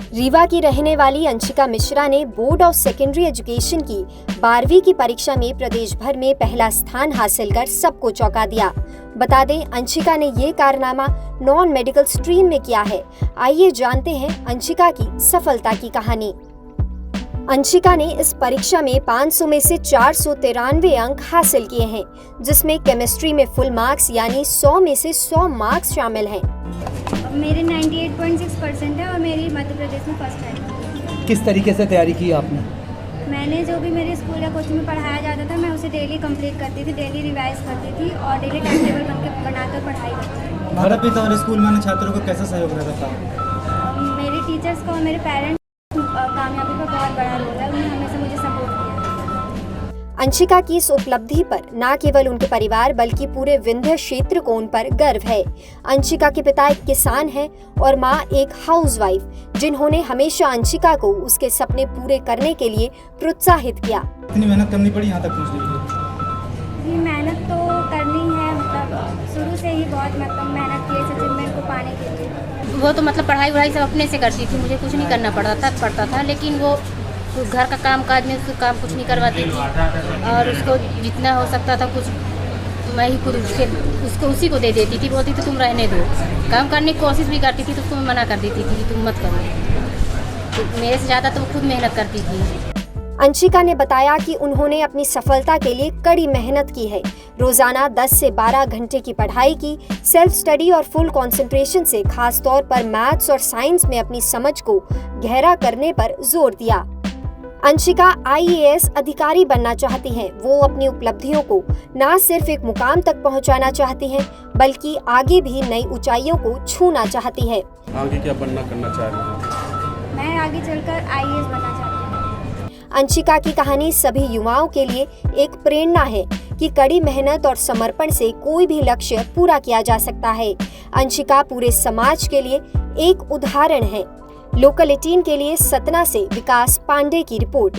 रीवा की रहने वाली अंशिका मिश्रा ने बोर्ड ऑफ सेकेंडरी एजुकेशन की 12वीं की परीक्षा में प्रदेश भर में पहला स्थान हासिल कर सबको चौंका दिया। बता दें, अंशिका ने ये कारनामा नॉन मेडिकल स्ट्रीम में किया है। आइए जानते हैं अंशिका की सफलता की कहानी। अंशिका ने इस परीक्षा में 500 में से 493 अंक हासिल किए हैं, जिसमें केमिस्ट्री में फुल मार्क्स यानी 100 में से 100 मार्क्स शामिल हैं। मेरे 98.6% है और मेरी मध्य प्रदेश में फर्स्ट है। किस तरीके से तैयारी की आपने? मैंने जो भी मेरे स्कूल या कोचिंग में पढ़ाया जाता था, मैं उसे डेली कंप्लीट करती थी, डेली रिवाइज करती थी और डेली टाइम टेबल बनाकर पढ़ाई करती थी। भारत पिता और स्कूल में छात्रों को कैसा सहयोग रहता था? मेरे टीचर्स को और मेरे पेरेंट्स कामयाबी पर बहुत बड़ा रोल है, उन्होंने हमेशा मुझे सपोर्ट किया। अंशिका की इस उपलब्धि पर न केवल उनके परिवार बल्कि पूरे विंध्य क्षेत्र को उन पर गर्व है। अंशिका के पिता एक किसान हैं और मां एक हाउसवाइफ, जिन्होंने हमेशा अंशिका को उसके सपने पूरे करने के लिए प्रोत्साहित किया। इतनी मेहनत करनी पड़ी यहाँ तक पहुँचने के लिए? ये मेहनत तो करनी है, मतलब शुरू से ही बहुत मेहनत की इस अचीवमेंट को पाने के लिए। वो तो मतलब पढ़ाई वढ़ाई सब अपने से करती थी, मुझे कुछ नहीं करना पड़ता था, लेकिन वो घर का काम काज में उसको काम कुछ नहीं करवाती थी और उसको जितना हो सकता था कुछ मैं ही खुद उसको उसी को दे देती थी। बोलती थी तुम रहने दो, काम करने की कोशिश भी करती थी तो उसको मैं मना कर देती थी कि तुम मत करो। तो मेरे से ज़्यादा तो वो खुद मेहनत करती थी। अंशिका ने बताया कि उन्होंने अपनी सफलता के लिए कड़ी मेहनत की है। रोजाना 10 से 12 घंटे की पढ़ाई की, सेल्फ स्टडी और फुल कंसंट्रेशन से खास तौर पर मैथ्स और साइंस में अपनी समझ को गहरा करने पर जोर दिया। अंशिका IAS अधिकारी बनना चाहती हैं। वो अपनी उपलब्धियों को न सिर्फ एक मुकाम तक पहुंचाना चाहती हैं, बल्कि आगे भी नई ऊंचाइयों को छूना चाहती है। आगे क्या करना चाह रही हैं? मैं आगे चलकर IAS बनना चाहती हूँ। अंशिका की कहानी सभी युवाओं के लिए एक प्रेरणा है कि कड़ी मेहनत और समर्पण से कोई भी लक्ष्य पूरा किया जा सकता है। अंशिका पूरे समाज के लिए एक उदाहरण है। लोकल 18 के लिए सतना से विकास पांडे की रिपोर्ट।